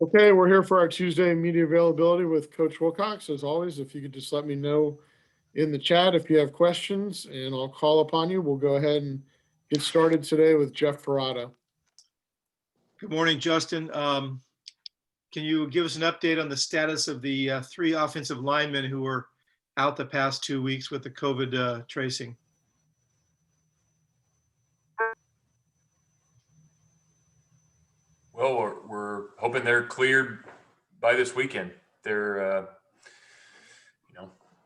Okay, we're here for our Tuesday media availability with Coach Wilcox. As always, if you could just let me know in the chat if you have questions, and I'll call upon you. We'll go ahead and get started today with Jeff Ferrata. Good morning, Justin. Can you give us an update on the status of the 3 offensive linemen who were out the past 2 weeks with the COVID tracing? Well, we're hoping they're cleared by this weekend. They're,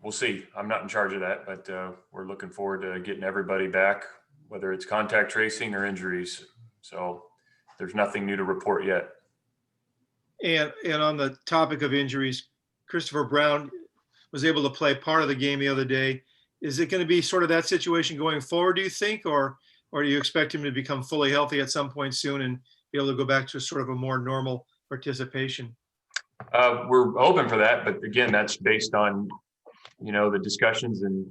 we'll see. I'm not in charge of that, but we're looking forward to getting everybody back, whether it's contact tracing or injuries. So there's nothing new to report yet. And on the topic of injuries, Christopher Brown was able to play part of the game the other day. Is it going to be sort of that situation going forward, do you think, or do you expect him to become fully healthy at some point soon and be able to go back to sort of a more normal participation? We're hoping for that, but again, that's based on, the discussions and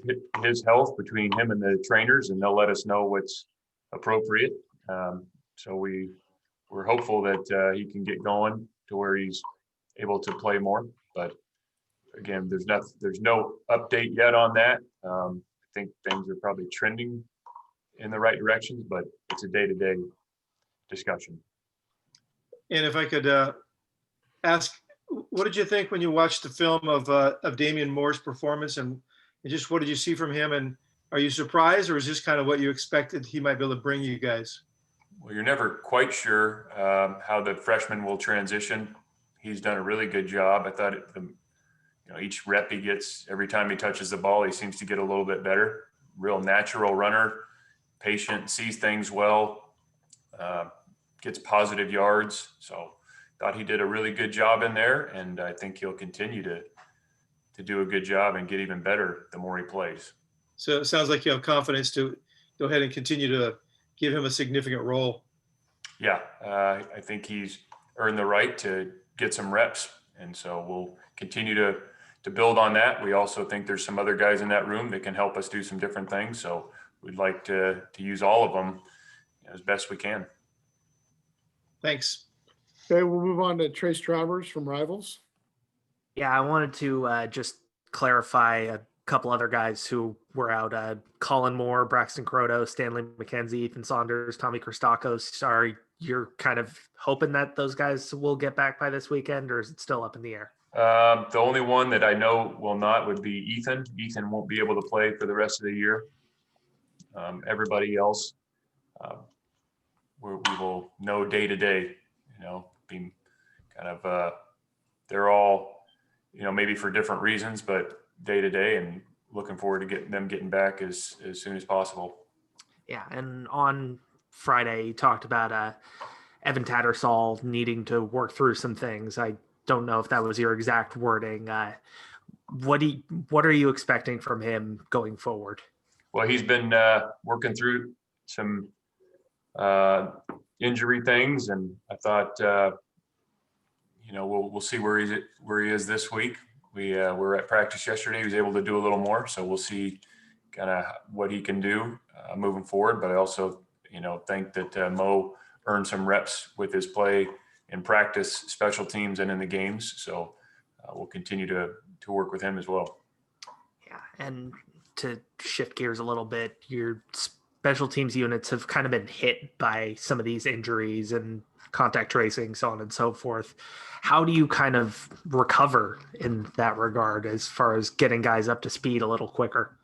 his health between him and the trainers, and they'll let us know what's appropriate. So we're hopeful that he can get going to where he's able to play more. But again, there's no update yet on that. I think things are probably trending in the right directions, but it's a day-to-day discussion. And if I could ask, what did you think when you watched the film of Damian Moore's performance, and just what did you see from him? And are you surprised, or is this kind of what you expected he might be able to bring you guys? Well, you're never quite sure how the freshman will transition. He's done a really good job. I thought each rep he gets, every time he touches the ball, he seems to get a little bit better. Real natural runner, patient, sees things well, gets positive yards. So thought he did a really good job in there, and I think he'll continue to do a good job and get even better the more he plays. So it sounds like you have confidence to go ahead and continue to give him a significant role. Yeah, I think he's earned the right to get some reps, and so we'll continue to build on that. We also think there's some other guys in that room that can help us do some different things, so we'd like to use all of them as best we can. Thanks. Okay, we'll move on to Trace Travers from Rivals. Yeah, I wanted to just clarify a couple other guys who were out. Colin Moore, Braxton Croto, Stanley McKenzie, Ethan Saunders, Tommy Christakos. You're kind of hoping that those guys will get back by this weekend, or is it still up in the air? The only one that I know will not would be Ethan. Ethan won't be able to play for the rest of the year. Everybody else, we will know day to day, being kind of, they're all, maybe for different reasons, but day to day, and looking forward to getting back as soon as possible. Yeah. And on Friday, you talked about Evan Tattersall needing to work through some things. I don't know if that was your exact wording. What are you expecting from him going forward? Well, he's been working through some injury things, and I thought, we'll see where he is this week. We were at practice yesterday. He was able to do a little more, so we'll see kind of what he can do moving forward. But I also, think that Mo earned some reps with his play in practice, special teams, and in the games. So we'll continue to work with him as well. Yeah, and to shift gears a little bit, your special teams units have kind of been hit by some of these injuries and contact tracing, so on and so forth. How do you kind of recover in that regard as far as getting guys up to speed a little quicker?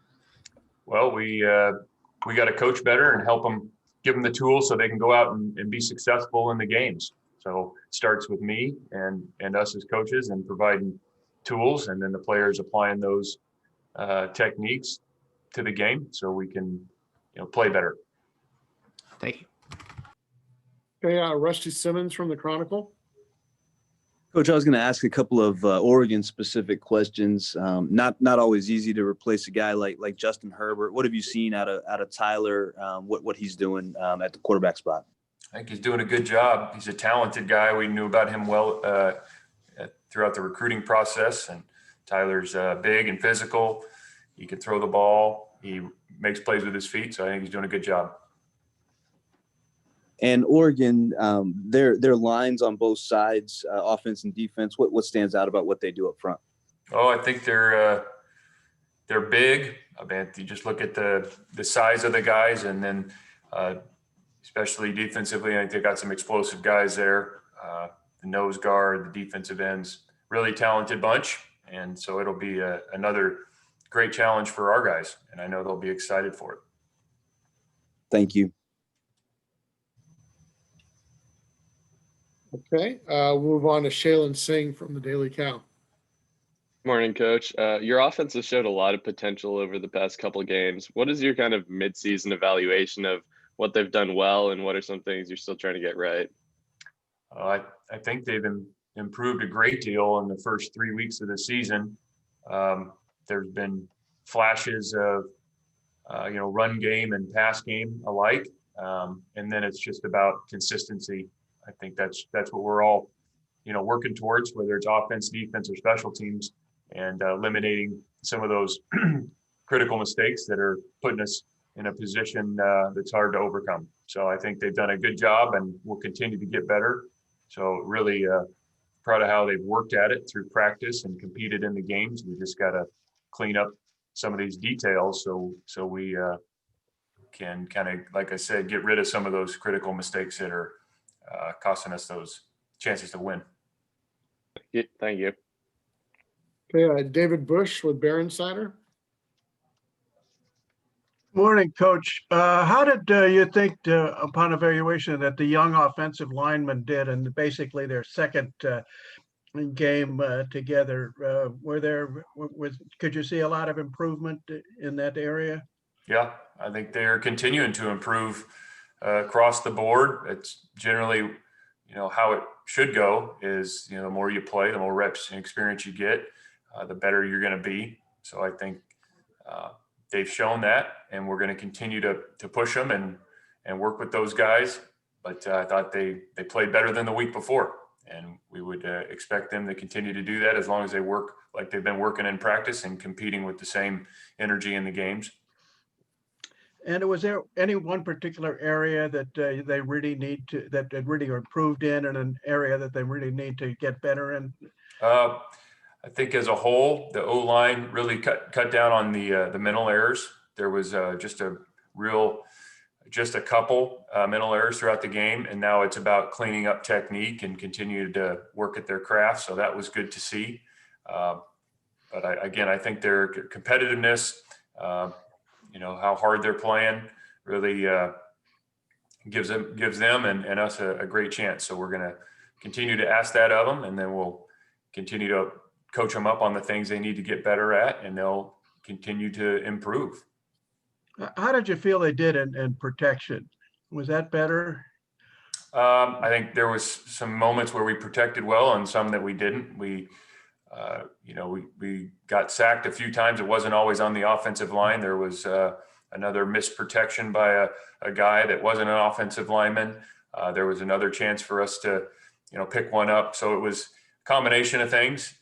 Well, we got to coach better and help them, give them the tools so they can go out and be successful in the games. So it starts with me and us as coaches, and providing tools, and then the players applying those techniques to the game so we can play better. Thank you. Okay, Rusty Simmons from the Chronicle. Coach, I was going to ask a couple of Oregon-specific questions. Not always easy to replace a guy like Justin Herbert. What have you seen out of Tyler? What he's doing at the quarterback spot? I think he's doing a good job. He's a talented guy. We knew about him well throughout the recruiting process. And Tyler's big and physical. He can throw the ball. He makes plays with his feet. So I think he's doing a good job. And Oregon, their lines on both sides, offense and defense. What stands out about what they do up front? Oh, I think they're big. I mean, you just look at the size of the guys, and then especially defensively, I think they got some explosive guys there. The nose guard, the defensive ends, really talented bunch, and so it'll be another great challenge for our guys, and I know they'll be excited for it. Thank you. Okay, we'll move on to Shaylin Singh from the Daily Cow. Morning, Coach. Your offense has showed a lot of potential over the past couple of games. What is your kind of midseason evaluation of what they've done well, and what are some things you're still trying to get right? I think they've improved a great deal in the first 3 weeks of the season. There's been flashes of, run game and pass game alike. And then it's just about consistency. I think that's what we're all, working towards, whether it's offense, defense, or special teams, and eliminating some of those critical mistakes that are putting us in a position that's hard to overcome. So I think they've done a good job, and will continue to get better. So really proud of how they've worked at it through practice and competed in the games. We just got to clean up some of these details so we can kind of, like I said, get rid of some of those critical mistakes that are costing us those chances to win. Thank you. Okay, David Bush with Bear Insider. Morning, Coach. How did you think, upon evaluation, that the young offensive linemen did, and basically their second game together? Could you see a lot of improvement in that area? Yeah, I think they're continuing to improve across the board. It's generally, how it should go is, the more you play, the more reps and experience you get, the better you're going to be. So I think they've shown that, and we're going to continue to push them and work with those guys. But I thought they played better than the week before, and we would expect them to continue to do that as long as they work like they've been working in practice and competing with the same energy in the games. And was there any one particular area that they really need to, that really improved in, and an area that they really need to get better in? I think as a whole, the O-line really cut down on the mental errors. There was just a couple mental errors throughout the game, and now it's about cleaning up technique and continue to work at their craft. So that was good to see. But I think their competitiveness, how hard they're playing, really gives them and us a great chance. So we're going to continue to ask that of them, and then we'll continue to coach them up on the things they need to get better at, and they'll continue to improve. How did you feel they did in protection? Was that better? I think there was some moments where we protected well and some that we didn't. We got sacked a few times. It wasn't always on the offensive line. There was another missed protection by a guy that wasn't an offensive lineman. There was another chance for us to, pick one up. So it was a combination of things.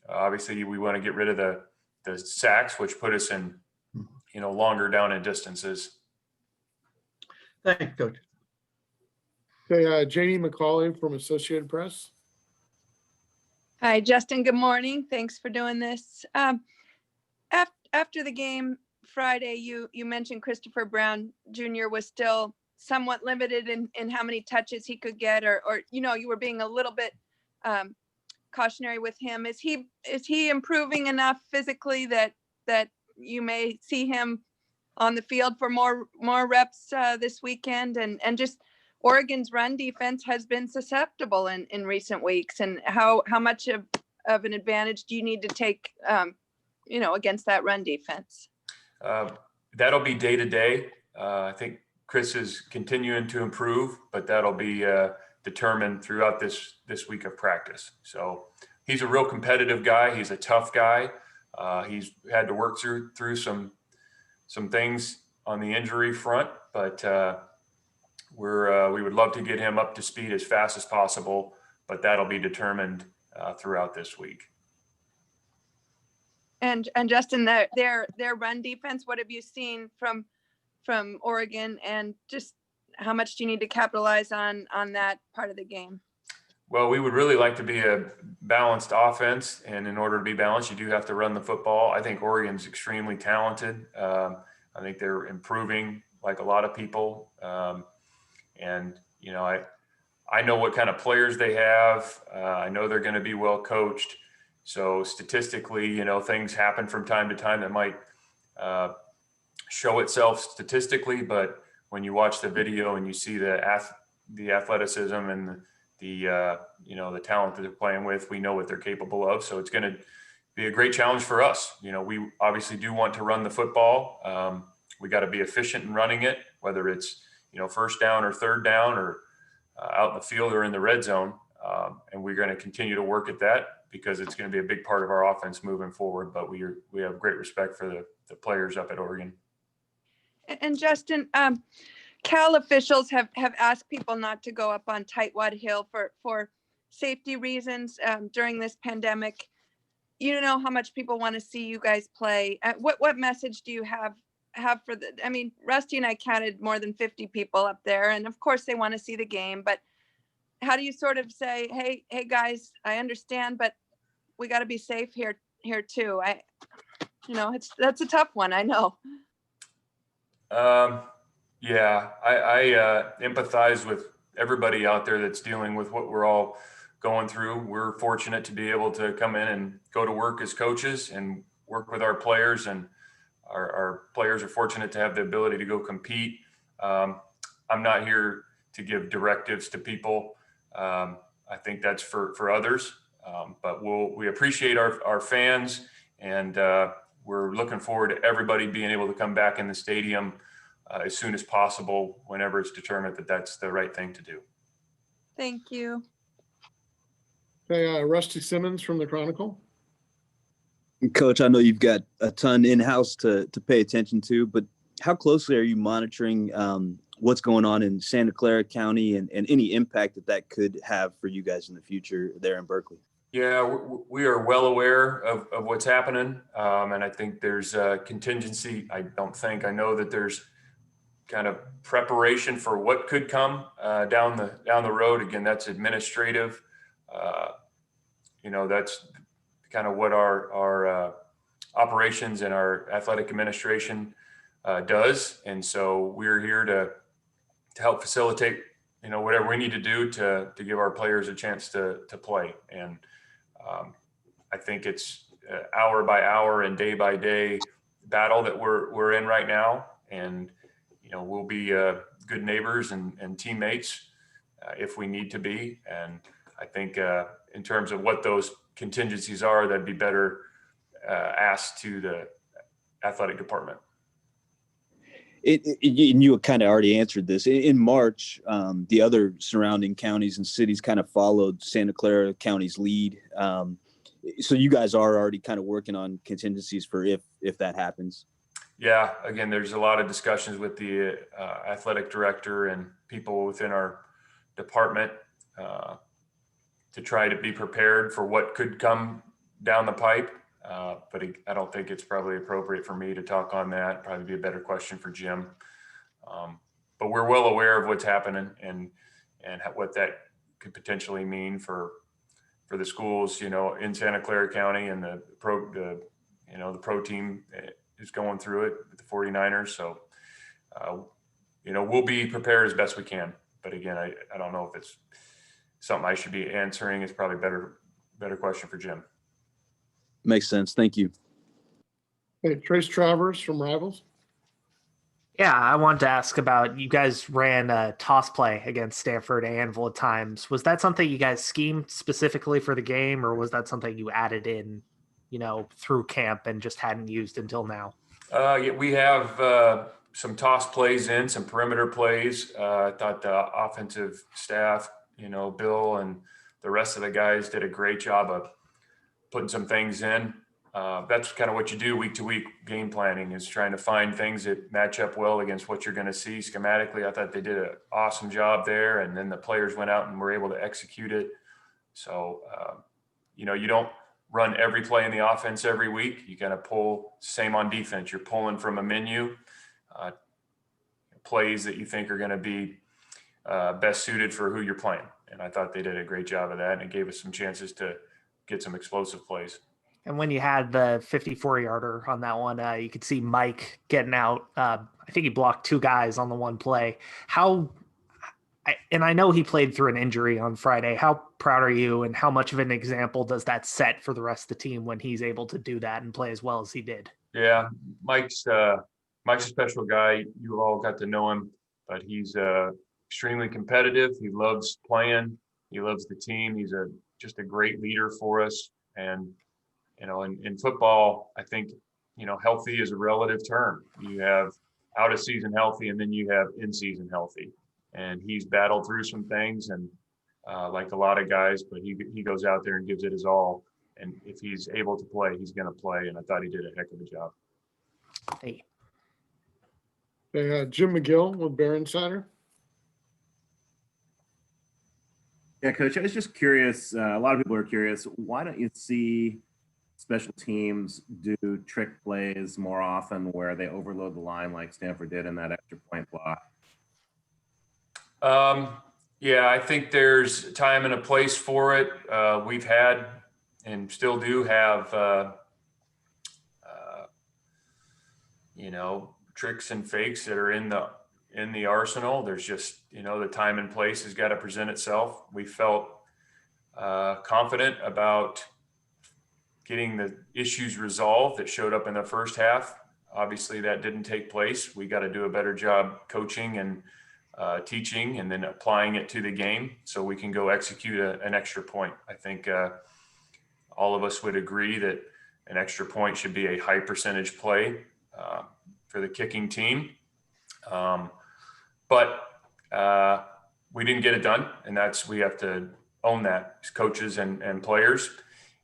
Obviously, we want to get rid of the sacks, which put us in, longer down in distances. Thanks, Coach. Okay, J.D. McCauley from Associated Press. Hi, Justin. Good morning. Thanks for doing this. After the game Friday, you mentioned Christopher Brown Jr. was still somewhat limited in how many touches he could get, or you were being a little bit cautionary with him. Is he improving enough physically that you may see him on the field for more reps this weekend? And just Oregon's run defense has been susceptible in recent weeks, and how much of an advantage do you need to take against that run defense? That'll be day to day. I think Chris is continuing to improve, but that'll be determined throughout this week of practice. So he's a real competitive guy. He's a tough guy. He's had to work through some things on the injury front, but we would love to get him up to speed as fast as possible, but that'll be determined throughout this week. And Justin, their run defense, what have you seen from Oregon? And just how much do you need to capitalize on that part of the game? Well, we would really like to be a balanced offense, and in order to be balanced, you do have to run the football. I think Oregon's extremely talented. I think they're improving like a lot of people. And, you know, I know what kind of players they have. I know they're going to be well coached. So statistically, you know, things happen from time to time that might show itself statistically, but when you watch the video and you see the athleticism and the you know, the talent that they're playing with, we know what they're capable of. So it's going to be a great challenge for us. You know, we obviously do want to run the football. We got to be efficient in running it, whether it's, you know, first down or third down or out in the field or in the red zone. And we're going to continue to work at that because it's going to be a big part of our offense moving forward. But we have great respect for the players up at Oregon. And Justin, Cal officials have asked people not to go up on Tightwad Hill for safety reasons during this pandemic. You know how much people want to see you guys play. What message do you have for the? I mean, Rusty and I counted more than 50 people up there, and of course they want to see the game. But how do you sort of say, hey guys, I understand, but we got to be safe here too. That's a tough one. I know. Yeah, I empathize with everybody out there that's dealing with what we're all going through. We're fortunate to be able to come in and go to work as coaches and work with our players, and our players are fortunate to have the ability to go compete. I'm not here to give directives to people. I think that's for others, but we appreciate our fans, and we're looking forward to everybody being able to come back in the stadium as soon as possible, whenever it's determined that that's the right thing to do. Thank you. Okay, Rusty Simmons from the Chronicle. Coach, I know you've got a ton in-house to pay attention to, but how closely are you monitoring what's going on in Santa Clara County and any impact that could have for you guys in the future there in Berkeley? Yeah, we are well aware of what's happening. And I think there's a contingency. I know that there's kind of preparation for what could come down the road. Again, that's administrative. You know, that's kind of what our operations and our athletic administration does. And so we're here to help facilitate, you know, whatever we need to do to give our players a chance to play. And I think it's hour by hour and day by day battle that we're in right now. And, you know, we'll be good neighbors and teammates if we need to be. And I think in terms of what those contingencies are, that'd be better asked to the athletic department. You kind of already answered this. In March, the other surrounding counties and cities kind of followed Santa Clara County's lead. So you guys are already kind of working on contingencies for if that happens. Yeah, again, there's a lot of discussions with the athletic director and people within our department to try to be prepared for what could come down the pipe. But I don't think it's probably appropriate for me to talk on that. Probably be a better question for Jim. But we're well aware of what's happening and what that could potentially mean for the schools, you know, in Santa Clara County, and the pro team is going through it with the 49ers. So, you know, we'll be prepared as best we can. But again, I don't know if it's something I should be answering. It's probably better question for Jim. Makes sense. Thank you. Hey, Trace Travers from Rivals. Yeah, I wanted to ask about, you guys ran a toss play against Stanford a handful of times. Was that something you guys schemed specifically for the game, or was that something you added in, you know, through camp and just hadn't used until now? Yeah, we have some toss plays in, some perimeter plays. I thought the offensive staff, you know, Bill and the rest of the guys did a great job of putting some things in. That's kind of what you do week to week game planning, is trying to find things that match up well against what you're going to see schematically. I thought they did an awesome job there. And then the players went out and were able to execute it. So, you know, you don't run every play in the offense every week. You got to pull, same on defense. You're pulling from a menu, plays that you think are going to be best suited for who you're playing. And I thought they did a great job of that, and it gave us some chances to get some explosive plays. And when you had the 54-yarder on that one, you could see Mike getting out. I think he blocked 2 guys on the one play. And I know he played through an injury on Friday. How proud are you, and how much of an example does that set for the rest of the team when he's able to do that and play as well as he did? Yeah, Mike's a special guy. You all got to know him, but he's extremely competitive. He loves playing. He loves the team. He's just a great leader for us. And in football, I think healthy is a relative term. You have out of season healthy, and then you have in season healthy. And he's battled through some things, and like a lot of guys, but he goes out there and gives it his all. And if he's able to play, he's going to play. And I thought he did a heck of a job. Hey. Jim McGill with Barron Center. Yeah, Coach, I was just curious. A lot of people are curious. Why don't you see special teams do trick plays more often where they overload the line like Stanford did in that extra point block? Yeah, I think there's time and a place for it. We've had and still do have, tricks and fakes that are in the arsenal. There's just, the time and place has got to present itself. We felt confident about getting the issues resolved that showed up in the first half. Obviously, that didn't take place. We got to do a better job coaching and teaching, and then applying it to the game so we can go execute an extra point. I think all of us would agree that an extra point should be a high percentage play for the kicking team. But we didn't get it done, and we have to own that as coaches and players.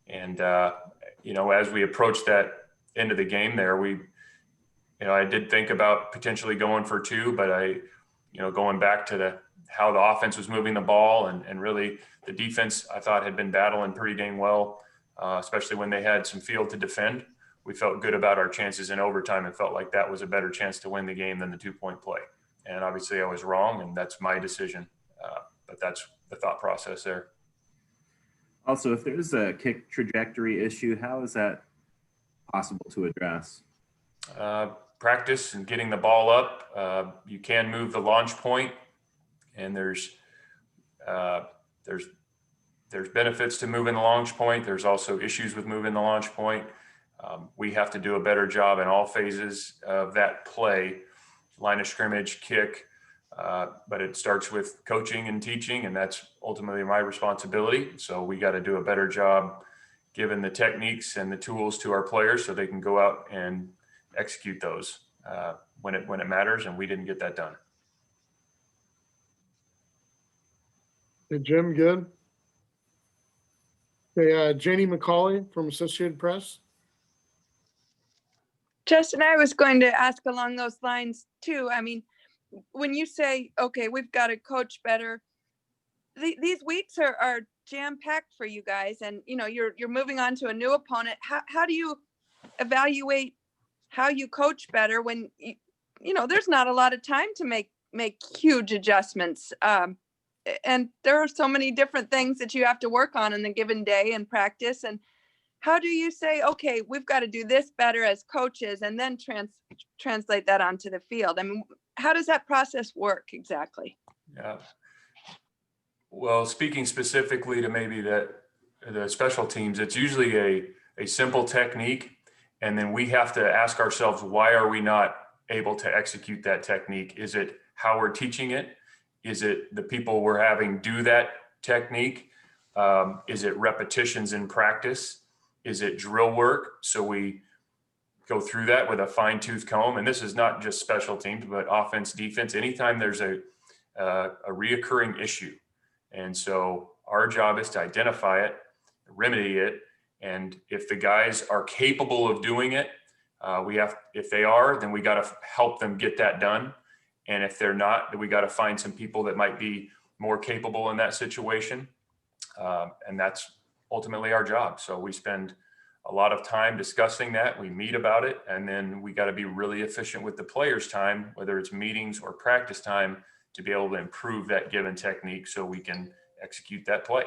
And, as we approach that end of the game there, I did think about potentially going for 2, but going back to how the offense was moving the ball, and really the defense, I thought, had been battling pretty dang well, especially when they had some field to defend. We felt good about our chances in overtime and felt like that was a better chance to win the game than the 2-point play. And obviously I was wrong, and that's my decision. But that's the thought process there. Also, if there's a kick trajectory issue, how is that possible to address? Practice and getting the ball up. You can move the launch point, and there's benefits to moving the launch point. There's also issues with moving the launch point. We have to do a better job in all phases of that play, line of scrimmage, kick, but it starts with coaching and teaching, and that's ultimately my responsibility. So we got to do a better job giving the techniques and the tools to our players so they can go out and execute those when it matters, and we didn't get that done. Hey, Jim, good. Hey, Janie McCauley from Associated Press. Justin, I was going to ask along those lines too. I mean, when you say, okay, we've got to coach better, these weeks are jam-packed for you guys, and you're moving on to a new opponent. How do you evaluate how you coach better when there's not a lot of time to make huge adjustments, and there are so many different things that you have to work on in the given day and practice? And how do you say, okay, we've got to do this better as coaches, and then translate that onto the field? I mean, how does that process work exactly? Yeah. Well, speaking specifically to maybe the special teams, it's usually a simple technique, and then we have to ask ourselves, why are we not able to execute that technique? Is it how we're teaching it? Is it the people we're having do that technique? Is it repetitions in practice? Is it drill work? So we go through that with a fine-tooth comb. And this is not just special teams, but offense, defense, anytime there's a reoccurring issue. And so our job is to identify it, remedy it. And if the guys are capable of doing it, if they are, then we got to help them get that done. And if they're not, then we got to find some people that might be more capable in that situation. And that's ultimately our job. So we spend a lot of time discussing that. We meet about it, and then we got to be really efficient with the players' time, whether it's meetings or practice time, to be able to improve that given technique so we can execute that play.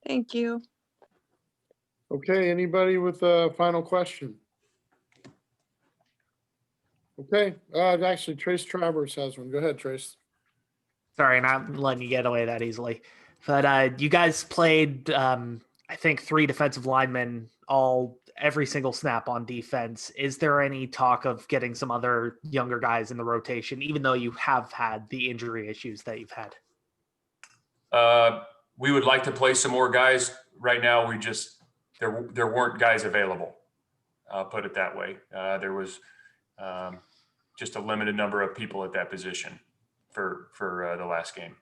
Thank you. Okay, anybody with a final question? Okay, actually Trace Travers has one. Go ahead, Trace. Sorry, not letting you get away that easily. But you guys played, I think, 3 defensive linemen every single snap on defense. Is there any talk of getting some other younger guys in the rotation, even though you have had the injury issues that you've had? We would like to play some more guys. Right now, there weren't guys available. I'll put it that way. There was just a limited number of people at that position for the last game.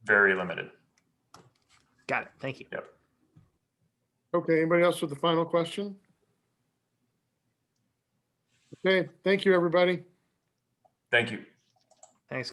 Very limited. Got it. Thank you. Yep. Okay, anybody else with a final question? Okay, thank you, everybody. Thank you. Thanks.